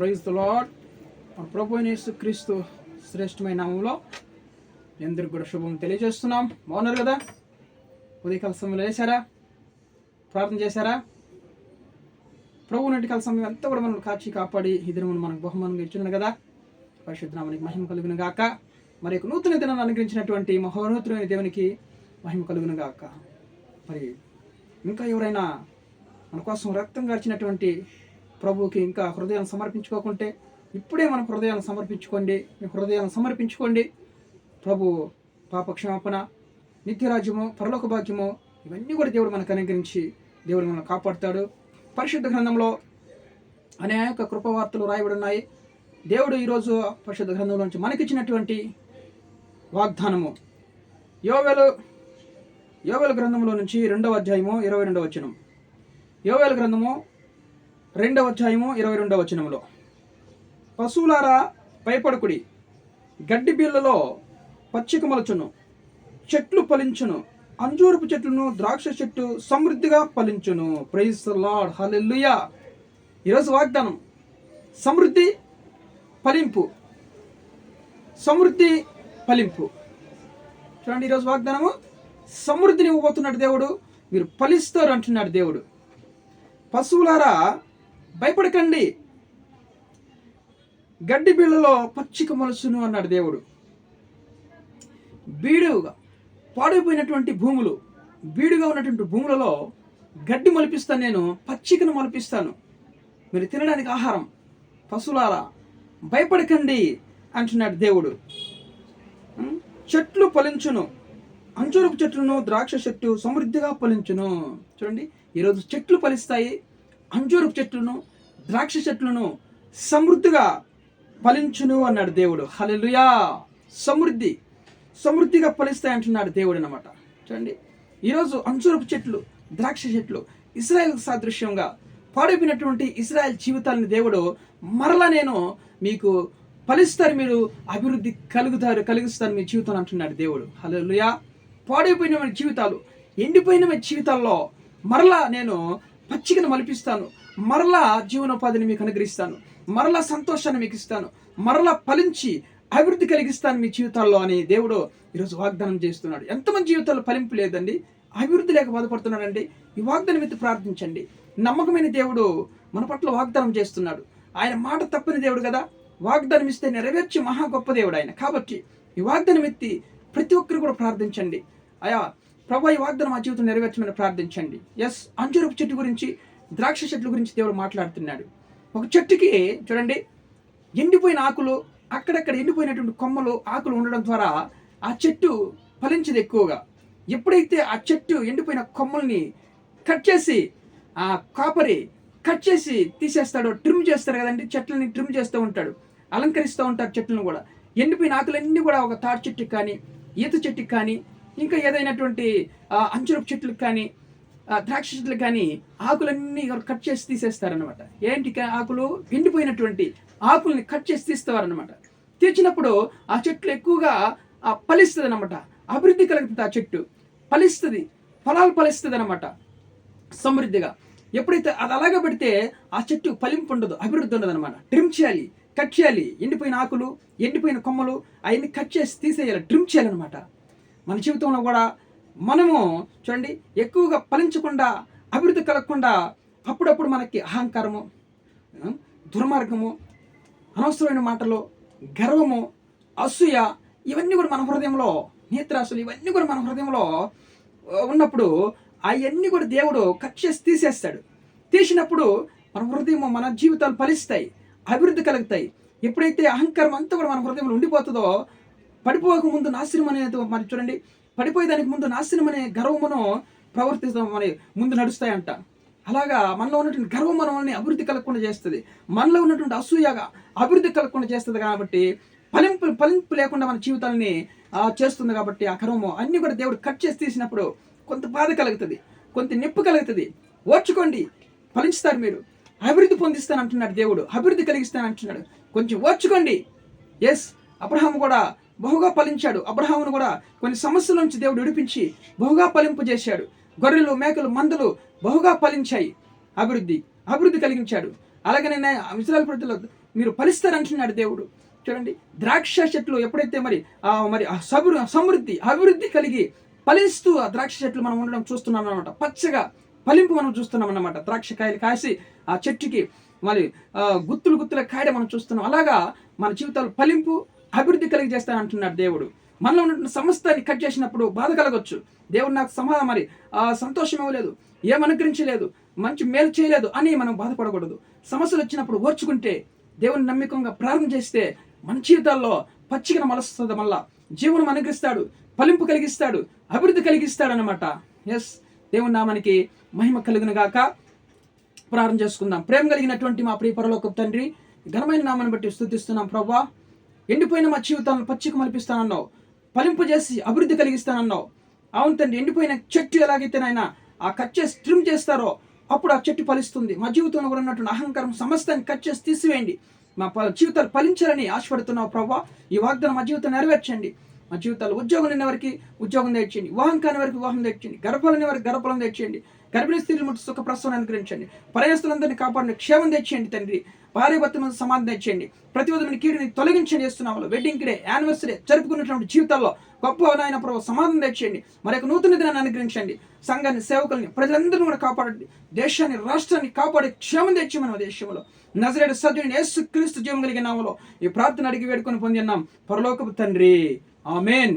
Praise the lord. మన ప్రభు అయిన యేసుక్రీస్తు శ్రేష్టమైన నామంలో అందరికి కూడా శుభం తెలియజేస్తున్నాం. బాగున్నారు కదా? ఉదయకాల సమయంలో వేశారా? ప్రార్థన చేశారా? ప్రభు నటి కాల సమయం అంతా కూడా మనం కాచి కాపాడి ఈ దినమును మనకు బహుమానంగా ఇచ్చినాడు కదా. పరిశుద్ధ నామానికి మహిమ కలుగును గాక. మరి నూతన దినాన్ని అనుగ్రహించినటువంటి మహోన్నతుడైన దేవునికి మహిమ కలుగును గాక. మరి ఇంకా ఎవరైనా మన కోసం రక్తం గార్చినటువంటి ప్రభువుకి ఇంకా హృదయాన్ని సమర్పించుకోకుంటే ఇప్పుడే మన హృదయాన్ని సమర్పించుకోండి. మీ హృదయాన్ని సమర్పించుకోండి. ప్రభు పాపక్షమాపణ, నిత్యరాజ్యము, పరలోక భాగ్యము ఇవన్నీ కూడా దేవుడు మనకు అనుగ్రహించి దేవుడు మనల్ని కాపాడుతాడు. పరిశుద్ధ గ్రంథంలో అనేక కృపవార్తలు రాయబడి ఉన్నాయి. దేవుడు ఈరోజు పరిశుద్ధ గ్రంథంలో నుంచి మనకిచ్చినటువంటి వాగ్దానము యోవేలు గ్రంథంలో నుంచి 2వ అధ్యాయము 22వ వచనం. యోవేలు గ్రంథము 2వ అధ్యాయము 22వ వచనంలో, పశువులారా భయపడకుడి, గడ్డి బిళ్ళలో పచ్చిక మొలచును, చెట్లు ఫలించును, అంజూరపు చెట్లను ద్రాక్ష చెట్టు సమృద్ధిగా ఫలించును. ప్రైజ్ ది లార్డ్, హల్లెలూయా. ఈరోజు వాగ్దానం సమృద్ధి ఫలింపు, సమృద్ధి ఫలింపు. చూడండి, ఈరోజు వాగ్దానము సమృద్ధిని ఇవ్వబోతున్నాడు దేవుడు. మీరు ఫలిస్తారు అంటున్నాడు దేవుడు. పశువులారా భయపడకండి, గడ్డి బిళ్ళలో పచ్చిక మొలసును అన్నాడు దేవుడు. బీడుగా పాడైపోయినటువంటి భూములు, బీడుగా ఉన్నటువంటి భూములలో గడ్డి మొలిపిస్తాను, నేను పచ్చికను మొలిపిస్తాను, మీరు తినడానికి ఆహారం. పశువులారా భయపడకండి అంటున్నాడు దేవుడు. చెట్లు ఫలించును, అంజూరపు చెట్లను ద్రాక్ష చెట్టు సమృద్ధిగా ఫలించును. చూడండి, ఈరోజు చెట్లు ఫలిస్తాయి. అంజూరపు చెట్లను ద్రాక్ష చెట్లను సమృద్ధిగా ఫలించును అన్నాడు దేవుడు. హల్లెలూయా. సమృద్ధిగా ఫలిస్తాయి అంటున్నాడు దేవుడు అన్నమాట. చూడండి, ఈరోజు అంజూరపు చెట్లు, ద్రాక్ష చెట్లు ఇశ్రాయేల్ సాదృశ్యంగా పాడైపోయినటువంటి ఇశ్రాయేల్ జీవితాలను దేవుడు మరలా నేను మీకు ఫలిస్తారు, మీరు అభివృద్ధి కలిగిస్తారు మీ జీవితం అంటున్నాడు దేవుడు. హల్లెలూయా. పాడైపోయిన జీవితాలు, ఎండిపోయిన జీవితాల్లో మరలా నేను పచ్చికను మలిపిస్తాను, మరలా జీవనోపాధిని మీకు అనుగ్రహిస్తాను, మరలా సంతోషాన్ని మీకు ఇస్తాను, మరలా ఫలించి అభివృద్ధి కలిగిస్తాను మీ జీవితాల్లో అని దేవుడు ఈరోజు వాగ్దానం చేస్తున్నాడు. ఎంతమంది జీవితాల్లో ఫలింపు లేదండి, అభివృద్ధి లేక బాధపడుతున్నాడండి? ఈ వాగ్దానం ఎత్తి ప్రార్థించండి. నమ్మకమైన దేవుడు మన పట్ల వాగ్దానం చేస్తున్నాడు. ఆయన మాట తప్పని దేవుడు కదా. వాగ్దానం ఇస్తే నెరవేర్చి మహా గొప్ప దేవుడు ఆయన. కాబట్టి ఈ వాగ్దానం ఎత్తి ప్రతి ఒక్కరు కూడా ప్రార్థించండి. అయా ప్రభు, ఈ వాగ్దానం మా జీవితం నెరవేర్చమని ప్రార్థించండి. అంజూరపు చెట్టు గురించి, ద్రాక్ష చెట్ల గురించి దేవుడు మాట్లాడుతున్నాడు. ఒక చెట్టుకి చూడండి, ఎండిపోయిన ఆకులు, అక్కడక్కడ ఎండిపోయినటువంటి కొమ్మలు, ఆకులు ఉండడం ద్వారా ఆ చెట్టు ఫలించదు ఎక్కువగా. ఎప్పుడైతే ఆ చెట్టు ఎండిపోయిన కొమ్మల్ని కట్ చేసి, ఆ కాపరి కట్ చేసి తీసేస్తాడో, ట్రిమ్ చేస్తారు కదండి, చెట్లని ట్రిమ్ చేస్తూ ఉంటాడు, అలంకరిస్తూ ఉంటారు చెట్లను కూడా. ఎండిపోయిన ఆకులన్నీ కూడా ఒక తాటి చెట్టుకి కానీ, ఈత చెట్టుకి కానీ, ఇంకా ఏదైనటువంటి అంజూరపు చెట్లకు కానీ, ద్రాక్ష చెట్లకు కానీ ఆకులన్నీ కట్ చేసి తీసేస్తారనమాట. ఏంటి ఆకులు? ఎండిపోయినటువంటి ఆకుల్ని కట్ చేసి తీస్తారనమాట. తీర్చినప్పుడు ఆ చెట్లు ఎక్కువగా ఫలిస్తుంది అనమాట, అభివృద్ధి కలుగుతుంది, ఆ చెట్టు ఫలిస్తుంది, ఫలాలు ఫలిస్తుంది అనమాట సమృద్ధిగా. ఎప్పుడైతే అది అలాగే పెడితే ఆ చెట్టు ఫలింపు ఉండదు, అభివృద్ధి ఉండదు అనమాట. ట్రిమ్ చేయాలి, కట్ చేయాలి. ఎండిపోయిన ఆకులు, ఎండిపోయిన కొమ్మలు అవన్నీ కట్ చేసి తీసేయాలి, ట్రిమ్ చేయాలన్నమాట. మన జీవితంలో కూడా మనము చూడండి, ఎక్కువగా ఫలించకుండా, అభివృద్ధి కలగకుండా అప్పుడప్పుడు మనకి అహంకారము, దుర్మార్గము, అనవసరమైన మాటలు, గర్వము, అసూయ ఇవన్నీ కూడా మన హృదయంలో, నేత్రాసులు ఇవన్నీ కూడా మన హృదయంలో ఉన్నప్పుడు అవన్నీ కూడా దేవుడు కట్ చేసి తీసేస్తాడు. తీసినప్పుడు మన హృదయం, మన జీవితాలు ఫలిస్తాయి, అభివృద్ధి కలుగుతాయి. ఎప్పుడైతే అహంకారం అంతా కూడా మన హృదయంలో ఉండిపోతుందో, పడిపోక ముందు నాశనం అనేది మరి చూడండి, పడిపోయేదానికి ముందు నాశనం అనే గర్వమును ప్రవర్తిస్తాం, మరి ముందు నడుస్తాయంట. అలాగా మనలో ఉన్నటువంటి గర్వం మనల్ని అభివృద్ధి కలగకుండా చేస్తుంది, మనలో ఉన్నటువంటి అసూయగా అభివృద్ధి కలగకుండా చేస్తుంది. కాబట్టి ఫలింపు లేకుండా మన జీవితాలని చేస్తుంది. కాబట్టి ఆ గర్వము అన్నీ కూడా దేవుడు కట్ చేసి తీసినప్పుడు కొంత బాధ కలుగుతుంది, కొంత నొప్పి కలుగుతుంది. ఓర్చుకోండి, ఫలించుతారు, మీరు అభివృద్ధి పొందిస్తాను అంటున్నాడు దేవుడు, అభివృద్ధి కలిగిస్తాను అంటున్నాడు. కొంచెం ఓర్చుకోండి. అబ్రహాము కూడా బహుగా ఫలించాడు. అబ్రహామును కూడా కొన్ని సమస్యల నుంచి దేవుడు విడిపించి బహుగా ఫలింపు చేశాడు. గొర్రెలు, మేకలు, మందలు బహుగా ఫలించాయి, అభివృద్ధి కలిగించాడు. అలాగే నేను ఇశ్రాయేలు ప్రజలు మీరు ఫలిస్తారంటున్నాడు దేవుడు. చూడండి, ద్రాక్ష చెట్లు ఎప్పుడైతే మరి సమృద్ధి అభివృద్ధి కలిగి ఫలిస్తూ ఆ ద్రాక్ష చెట్లు మనం ఉండడం చూస్తున్నాం అన్నమాట. పచ్చగా ఫలింపు మనం చూస్తున్నాం అన్నమాట. ద్రాక్ష కాయలు కాసి ఆ చెట్టుకి మరి గుత్తులు కాయడం మనం చూస్తున్నాం. అలాగా మన జీవితాలు ఫలింపు అభివృద్ధి కలిగి చేస్తానంటున్నాడు దేవుడు. మనలో ఉన్న సమస్తాన్ని కట్ చేసినప్పుడు బాధ కలగొచ్చు. దేవుడు నాకు మరి సంతోషం ఇవ్వలేదు, ఏం అనుగ్రహించలేదు, మంచి మేలు చేయలేదు అని మనం బాధపడకూడదు. సమస్యలు వచ్చినప్పుడు ఓర్చుకుంటే, దేవుని నమ్మకంగా ప్రార్థన చేస్తే మన జీవితాల్లో పచ్చికన మలస్తుంది, మళ్ళా జీవనం అనుగ్రహిస్తాడు, ఫలింపు కలిగిస్తాడు, అభివృద్ధి కలిగిస్తాడు అనమాట. ఎస్, దేవుని నామానికి మహిమ కలుగును గాక. ప్రార్థన చేసుకుందాం. ప్రేమ కలిగినటువంటి మా ప్రియ పరలోకపు తండ్రి, ఘనమైన నామాన్ని బట్టి స్తుతిస్తున్నాం ప్రభువా. ఎండిపోయిన మా జీవితాలను పచ్చిక మలిపిస్తానన్నావు, ఫలింపు చేసి అభివృద్ధి కలిగిస్తానన్నావు. అవును తండ్రి, ఎండిపోయిన చెట్టు ఎలాగైతే నాయన ఆ కట్ చేసి ట్రిమ్ చేస్తారో అప్పుడు ఆ చెట్టు ఫలిస్తుంది. మా జీవితంలో కూడా ఉన్నటువంటి అహంకారం సమస్తాన్ని కట్ చేసి తీసివేయండి. మా జీవితాలు ఫలించాలని ఆశపడుతున్నావు ప్రభువా. ఈ వాగ్దానం మా జీవితం నెరవేర్చండి. మా జీవితాలు ఉద్యోగం లేని వారికి ఉద్యోగం తెచ్చండి, వివాహం కాని వారికి వివాహం తెచ్చండి, గర్భాలని వారికి గర్భఫలం తెచ్చండి, గర్భిణీ స్త్రీలు ముట్టి సుఖ ప్రసవం అనుగ్రహించండి, ప్రయాస్తులందరినీ కాపాడండి, క్షేమం తెచ్చేయండి తండ్రి. భార్య భర్త మీద సమాధానం తెచ్చేయండి. ప్రతి విధమైన కీడుని తొలగించండి. చేస్తున్నాము వెడ్డింగ్ డే, యానివర్సరీ జరుపుకున్నటువంటి జీవితాల్లో గొప్ప నాయన ప్రభు సమాధానం తెచ్చేయండి. మరి యొక్క నూతన దినాన్ని అనుగ్రహించండి. సంఘాన్ని, సేవకుల్ని, ప్రజలందరినీ కూడా కాపాడండి. దేశాన్ని, రాష్ట్రాన్ని కాపాడే క్షేమం తెచ్చేమని దేశంలో నజరేయుడు సజీవుడైన యేసుక్రీస్తు జీవం కలిగిన నామములో ఈ ప్రార్థన అడిగి వేడుకొని పొంది ఉన్నాం పరలోకపు తండ్రి. ఆమేన్.